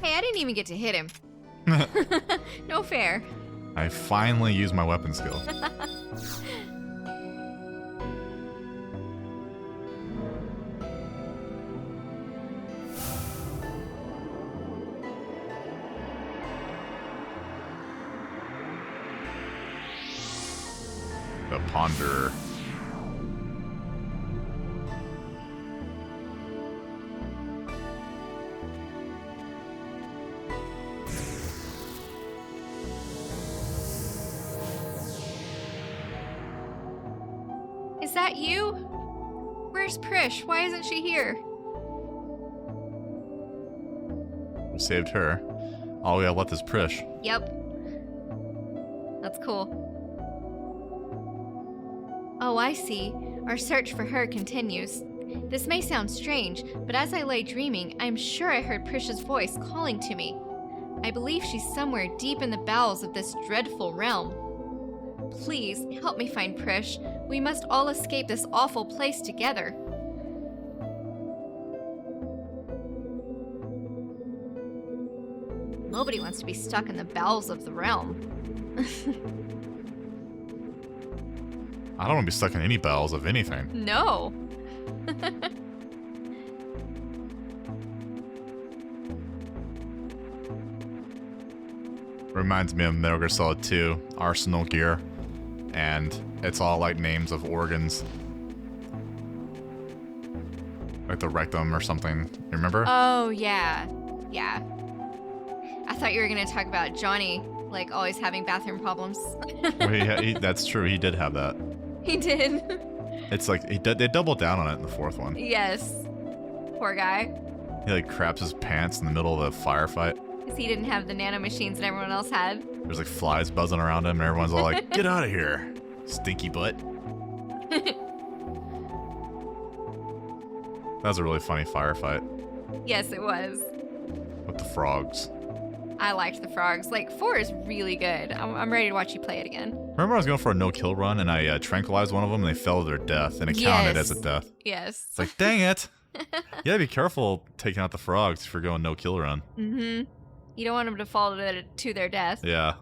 Hey, I didn't even get to hit him. No fair. I finally used my weapon skill. The Ponder. Is that you? Where's Prish? Why isn't she here? We saved her. All we got left is Prish. Yep. That's cool. Oh, I see. Our search for her continues. This may sound strange, but as I lay dreaming, I am sure I heard Prish's voice calling to me. I believe she's somewhere deep in the bowels of this dreadful realm. Please, help me find Prish. We must all escape this awful place together. Nobody wants to be stuck in the bowels of the realm. I don't want to be stuck in any bowels of anything. No. Reminds me of Metal Gear Solid 2, Arsenal Gear. And it's all like names of organs. Like the rectum or something. You remember? Oh, yeah. Yeah. I thought you were going to talk about Johnny, like, always having bathroom problems. Well, that's true. He did have that. He did. It's like they double down on it in the fourth one. Yes. Poor guy. He like craps his pants in the middle of the firefight. Because he didn't have the nanomachines that everyone else had. There's like flies buzzing around him, and everyone's all like, "Get out of here, stinky butt." That was a really funny firefight Yes, it was. with the frogs. I liked the frogs. Like, 4 is really good. I'm ready to watch you play it again. Remember I was going for a no-kill run, and I tranquilized one of them, and they fell to their death, and it counted as a death. Yes. It's like, dang it. You gotta be careful taking out the frogs if you're going no-kill run. Mm-hmm. You don't want them to fall to their death. Yeah.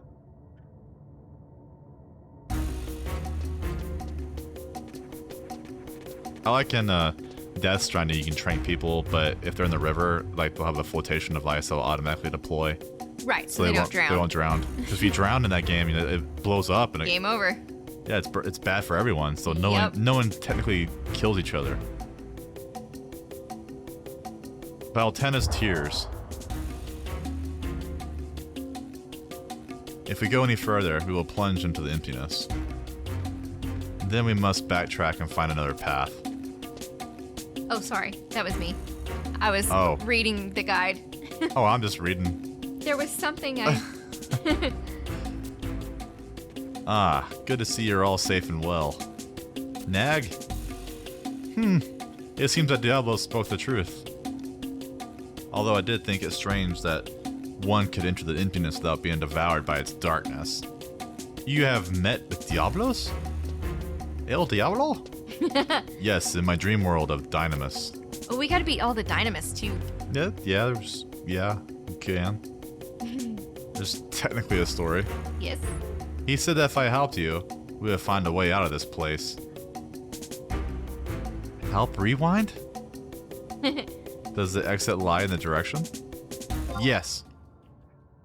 I like in Death Stranding you can train people, but if they're in the river, like they'll have the flotation device that'll automatically deploy. Right, so they don't drown. They won't drown. Because if you drown in that game, you know, it blows up and Game over. Yeah, it's bad for everyone. So no one technically kills each other. Valtenna's Tears. If we go any further, we will plunge into the emptiness. Then we must backtrack and find another path. Oh, sorry. That was me. I was reading the guide. Oh, I'm just reading. There was something I... Ah, good to see you're all safe and well. Nag? It seems that Diablo spoke the truth. Although I did think it strange that one could enter the emptiness without being devoured by its darkness. You have met with Diablos? El Diablo? Yes, in my dream world of Dynamis. Oh, we gotta beat all the Dynamis, too. Yeah, you can. There's technically a story. Yes. He said that if I helped you, we would find a way out of this place. Help rewind? Does the exit lie in the direction? Yes.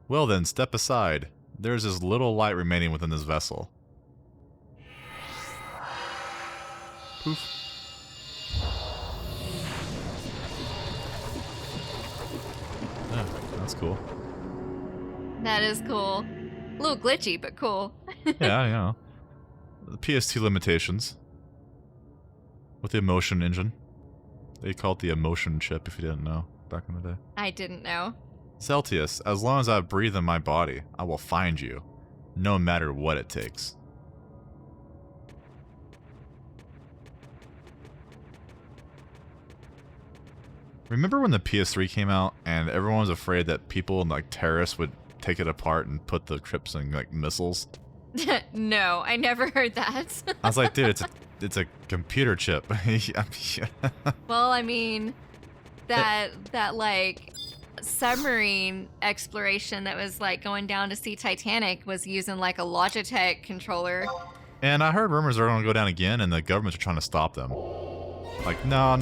Well then, step aside. There's as little light remaining within this vessel. Poof. Yeah, that's cool. That is cool. A little glitchy, but cool. Yeah, you know. The PS2 limitations. With the emotion engine. They call it the emotion chip, if you didn't know, back in the day. I didn't know. Celtius, as long as I breathe in my body, I will find you. No matter what it takes. Remember when the PS3 came out and everyone was afraid that people and like terrorists would take it apart and put the crypts in like missiles? No, I never heard that. I was like, dude, it's a computer chip. Well, I mean, that like submarine exploration that was like going down to see Titanic was using like a Logitech controller. And I heard rumors are going to go down again, and the governments are trying to stop them. Like, no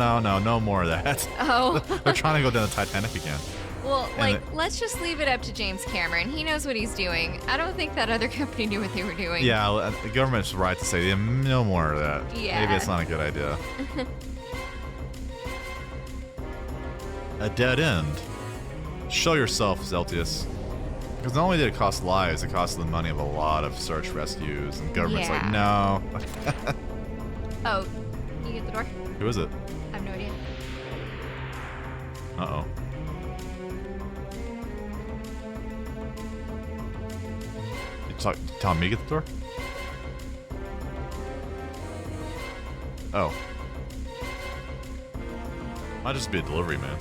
more of that. Oh. They're trying to go down the Titanic again. Well, like, let's just leave it up to James Cameron. He knows what he's doing. I don't think that other company knew what they were doing. Yeah, the government's right to say no more of that. Yeah. Maybe it's not a good idea. A dead end. Show yourself, Celtius. Because not only did it cost lives, it cost the money of a lot of search rescues, and government's like, no. Oh, can you get the door? Who is it? I have no idea. Uh-oh. Telling me to get the door? Oh. Might just be a delivery man.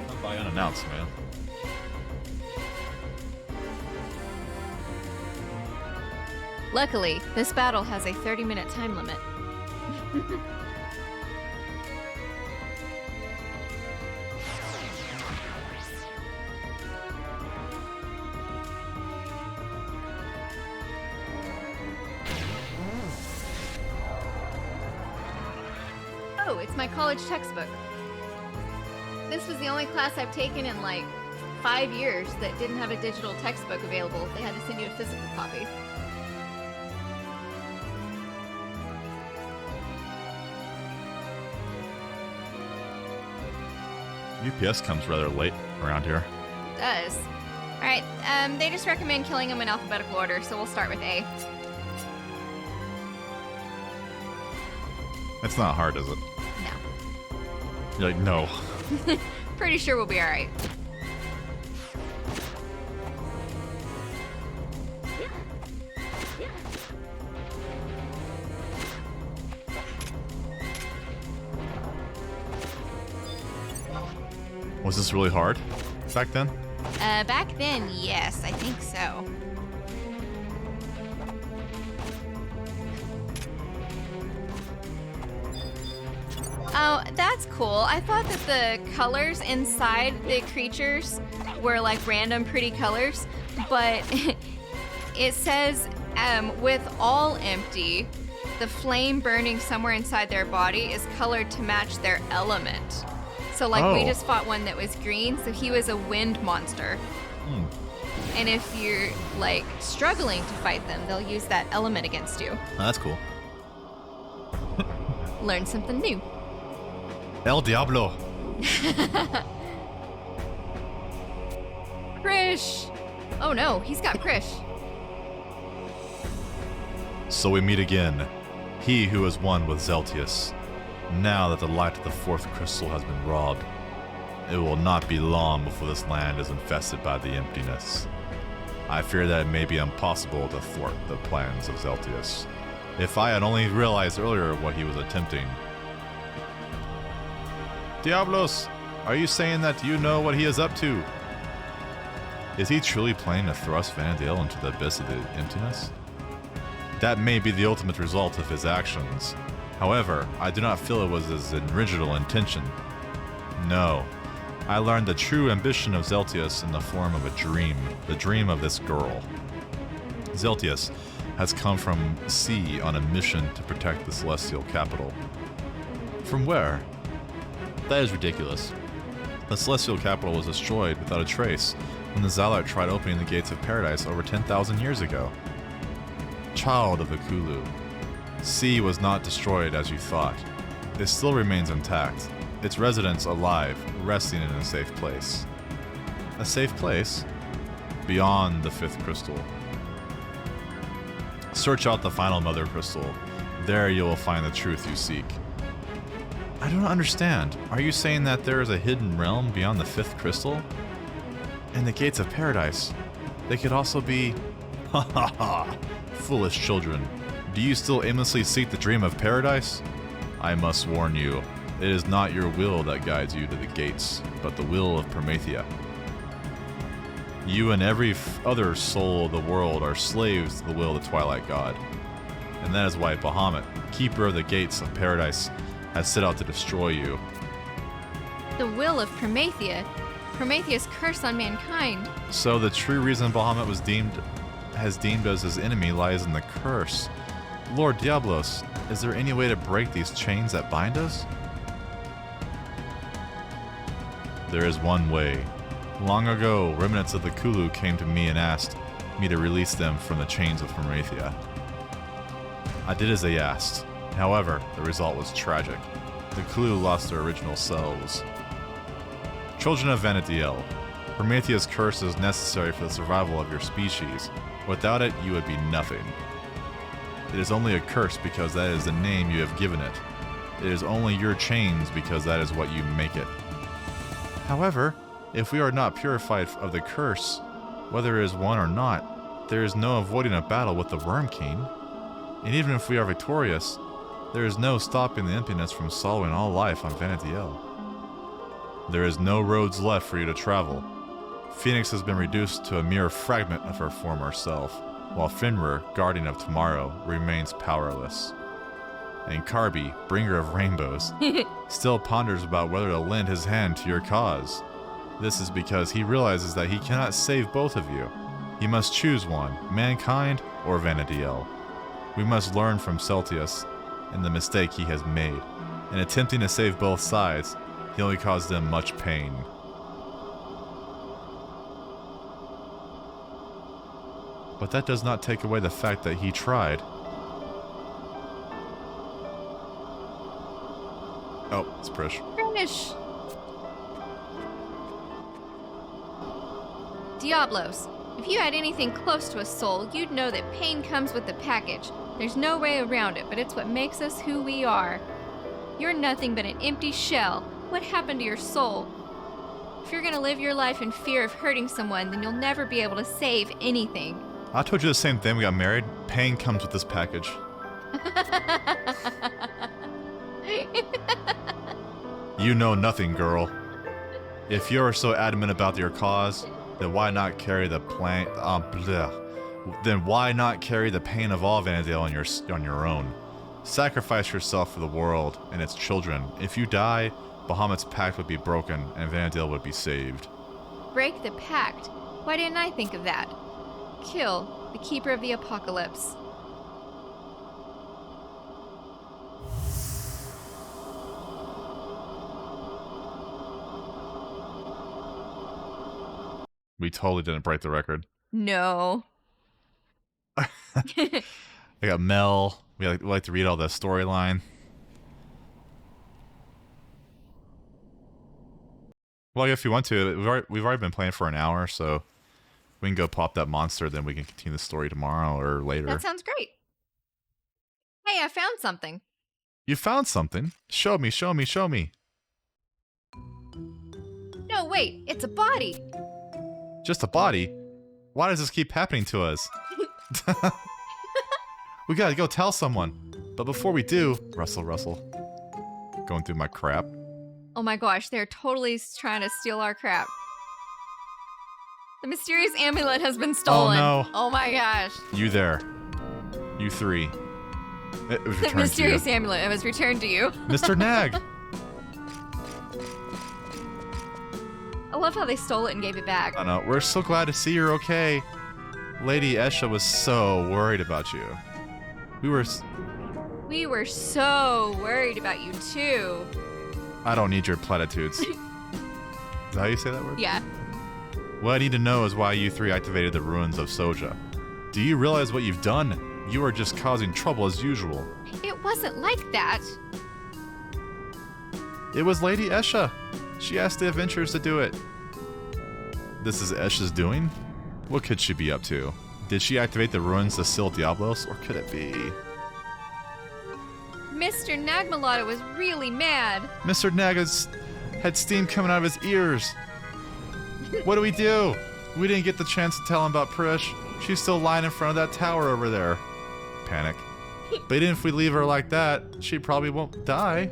Come by unannounced, man. Luckily, this battle has a 30-minute time limit. Oh, it's my college textbook. This was the only class I've taken in like 5 years that didn't have a digital textbook available. They had to send you a physical copy. UPS comes rather late around here. It does. Alright, they just recommend killing them in alphabetical order, so we'll start with A. It's not hard, is it? No. You're like, no. Pretty sure we'll be alright. Was this really hard back then? Back then, yes, I think so. Oh, that's cool. I thought that the colors inside the creatures were like random pretty colors, but it says with all empty, the flame burning somewhere inside their body is colored to match their element. So like we Oh. just fought one that was green, so he was a wind monster. And if you're like struggling to fight them, they'll use that element against you. Oh, that's cool. Learn something new. El Diablo. Krish! Oh no, he's got Krish. So we meet again. He who is one with Zeltius. Now that the light of the fourth crystal has been robbed, it will not be long before this land is infested by the emptiness. I fear that it may be impossible to thwart the plans of Zeltius. If I had only realized earlier what he was attempting. Diablos, are you saying that you know what he is up to? Is he truly planning to thrust Vanadale into the abyss of the emptiness? That may be the ultimate result of his actions. However, I do not feel it was his original intention. No. I learned the true ambition of Zeltius in the form of a dream, the dream of this girl. Zeltius has come from sea on a mission to protect the celestial capital. From where? That is ridiculous. The celestial capital was destroyed without a trace when the Zalart tried opening the gates of paradise over 10,000 years ago. Child of the Kulu, sea was not destroyed as you thought. It still remains intact, its residents alive, resting in a safe place. A safe place? Beyond the fifth crystal. Search out the final mother crystal. There you will find the truth you seek. I don't understand. Are you saying that there is a hidden realm beyond the fifth crystal? And the gates of paradise? They could also be... Ha ha ha! Foolish children. Do you still aimlessly seek the dream of paradise? I must warn you, it is not your will that guides you to the gates, but the will of Promethea. You and every other soul of the world are slaves to the will of the Twilight God. And that is why Bahamut, keeper of the gates of paradise, has set out to destroy you. The will of Promethea. Promethea's curse on mankind. So the true reason Bahamut has deemed us his enemy lies in the curse. Lord Diablos, is there any way to break these chains that bind us? There is one way. Long ago, remnants of the Kulu came to me and asked me to release them from the chains of Promethea. I did as they asked. However, the result was tragic. The Kulu lost their original selves. Children of Vanadiel, Promethea's curse is necessary for the survival of your species. Without it, you would be nothing. It is only a curse because that is the name you have given it. It is only your chains because that is what you make it. However, if we are not purified of the curse, whether it is won or not, there is no avoiding a battle with the Worm King. And even if we are victorious, there is no stopping the emptiness from swallowing all life on Vanadiel. There is no roads left for you to travel. Phoenix has been reduced to a mere fragment of her former self, while Fenrir, guardian of tomorrow, remains powerless. And Karbi, bringer of rainbows, still ponders about whether to lend his hand to your cause. This is because he realizes that he cannot save both of you. He must choose one, mankind or Vanadiel. We must learn from Celtius and the mistake he has made. In attempting to save both sides, he only caused them much pain. But that does not take away the fact that he tried. Oh, it's Prish. Finish. Diablos, if you had anything close to a soul, you'd know that pain comes with the package. There's no way around it, but it's what makes us who we are. You're nothing but an empty shell. What happened to your soul? If you're gonna live your life in fear of hurting someone, then you'll never be able to save anything. I told you the same thing. We got married. Pain comes with this package. You know nothing, girl. If you're so adamant about your cause, then why not carry the Then why not carry the pain of all Vandale on your own? Sacrifice yourself for the world and its children. If you die, Bahamut's pact would be broken and Vandale would be saved. Break the pact? Why didn't I think of that? Kill the Keeper of the Apocalypse. We totally didn't break the record. No. I got Mel. We like to read all the storyline. Well, if you want to, we've already been playing for an hour, so we can go pop that monster, then we can continue the story tomorrow or later. That sounds great. Hey, I found something. You found something? Show me, show me, show me. No, wait, it's a body. Just a body? Why does this keep happening to us? We gotta go tell someone. But before we do, Russell. Going through my crap. Oh my gosh, they're totally trying to steal our crap. The mysterious amulet has been stolen. Oh no. Oh my gosh. You there. You three. It was The returned mysterious to you. amulet was returned to you. Mr. Nag! I love how they stole it and gave it back. I know. We're so glad to see you're okay. Lady Esha was so worried about you. We were so worried about you too. I don't need your platitudes. Is that how you say that word? Yeah. What I need to know is why you three activated the ruins of Soja. Do you realize what you've done? You are just causing trouble as usual. It wasn't like that. It was Lady Esha. She asked the adventurers to do it. This is Esha's doing? What could she be up to? Did she activate the ruins to seal Diablos, or could it be... Mr. Nagmalata was really mad. Mr. Nag had steam coming out of his ears. What do? We didn't get the chance to tell him about Prish. She's still lying in front of that tower over there. Panic. But even if we leave her like that, she probably won't die.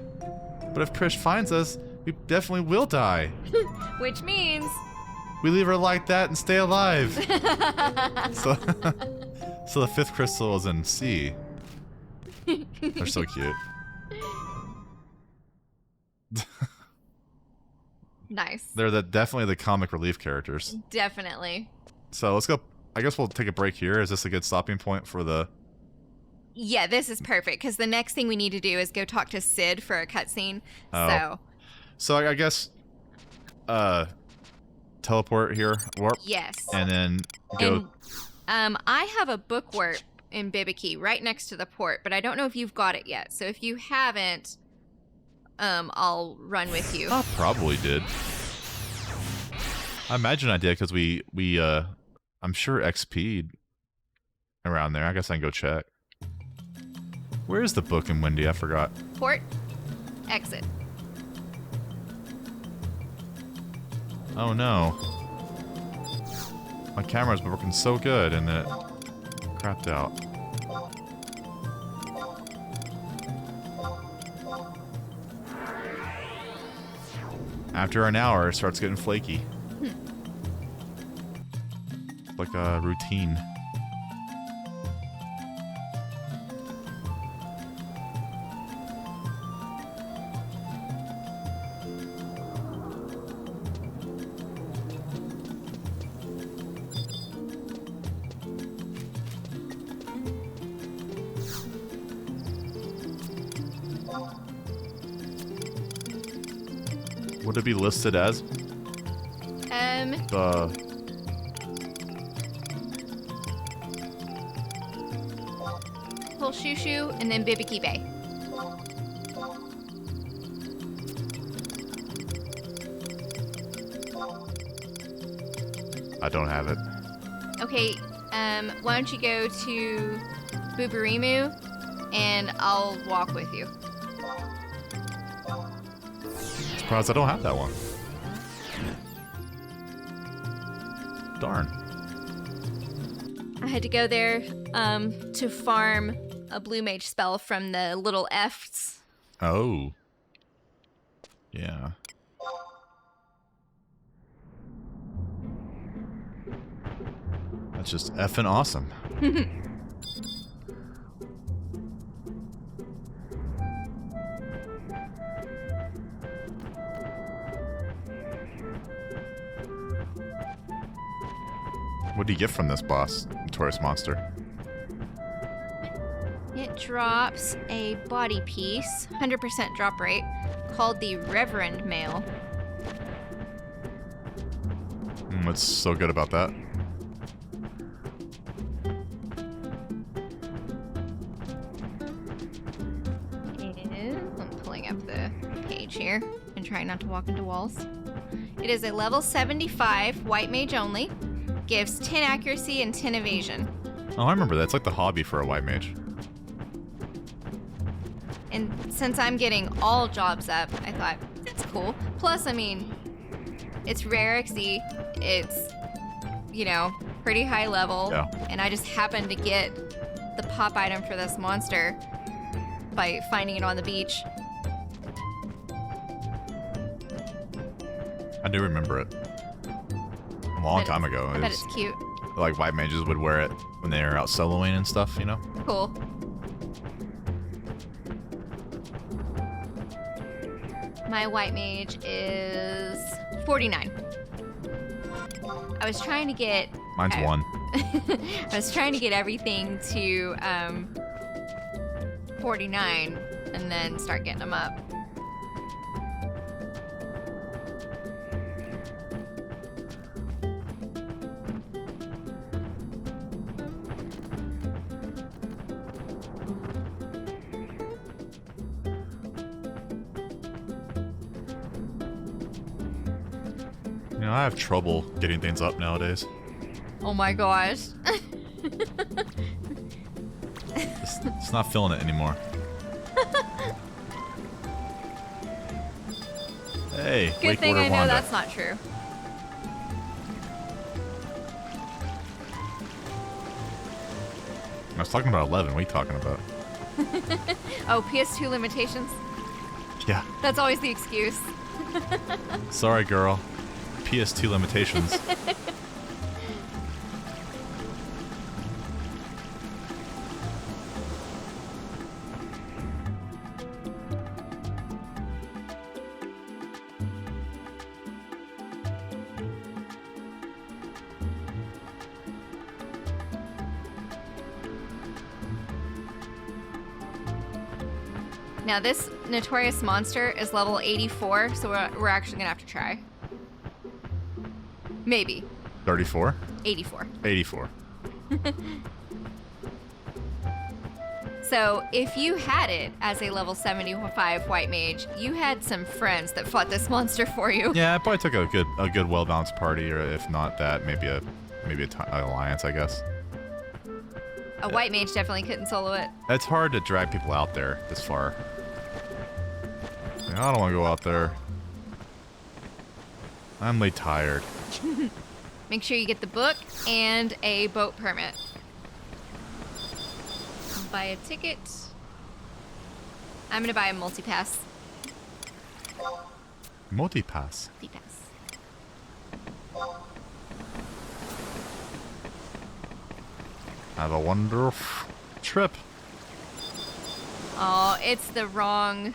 But if Prish finds us, we definitely will die. Which means... We leave her like that and stay alive. So the fifth crystal is in C. They're so cute. Nice. They're definitely the comic relief characters. Definitely. So let's go. I guess we'll take a break here. Is this a good stopping point for the... Yeah, this is perfect, because the next thing we need to do is go talk to Sid for a cutscene. Oh. So I guess... teleport here, warp. Yes. And then go... And, I have a book warp in Bibiki right next to the port, but I don't know if you've got it yet. So if you haven't, I'll run with you. I probably did. I imagine I did, because we I'm sure XP'd around there. I guess I can go check. Where is the book in Wendy? I forgot. Port, exit. Oh no. My camera's been working so good and it crapped out. After an hour, it starts getting flaky. Like a routine. Would it be listed as? Full Shushu and then Bibiki Bay. I don't have it. Okay, why don't you go to Buburimu and I'll walk with you. surprised I don't have that one. Darn. I had to go there to farm a blue mage spell from the little Fs. Oh. Yeah. That's just effing awesome. What do you get from this boss, Notorious Monster? It drops a body piece, 100% drop rate, called the Reverend Mail. What's so good about that? I'm pulling up the page here and trying not to walk into walls. It is a level 75 white mage only. Gives 10 accuracy and 10 evasion. Oh, I remember that. It's like the hobby for a white mage. And since I'm getting all jobs up, I thought, that's cool. Plus, I mean, it's rare XE. It's, you know, pretty high level. Yeah. And I just happened to get the pop item for this monster by finding it on the beach. I do remember it. A long time ago. I bet it's cute. Like white mages would wear it when they were out soloing and stuff, you know? Cool. My white mage is 49. I was trying to get... Mine's 1. I was trying to get everything to 49 and then start getting them up. You know, I have trouble getting things up nowadays. Oh my gosh. It's not feeling it anymore. Hey, Good thing Wakewater I know Wanda. that's not true. I was talking about 11. What are you talking about? Oh, PS2 limitations? Yeah. That's always the excuse. Sorry, girl. PS2 limitations. Now this notorious monster is level 84, so we're actually gonna have to try. Maybe. 34? 84. 84. So if you had it as a level 75 white mage, you had some friends that fought this monster for you. Yeah, I probably took a good well-balanced party, or if not that, maybe an alliance, I guess. A white mage definitely couldn't solo it. It's hard to drag people out there this far. I don't want to go out there. I'm late tired. Make sure you get the book and a boat permit. Buy a ticket. I'm gonna buy a multi-pass. Multipass. Multi-pass. Have a wonderful trip. Oh, it's the wrong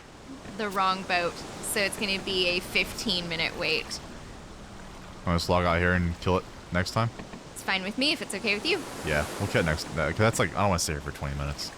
boat. So it's gonna be a 15-minute wait. Want to just log out here and kill it next time? It's fine with me if it's okay with you. Yeah, we'll kill it next. Cause that's like, I don't want to stay here for 20 minutes.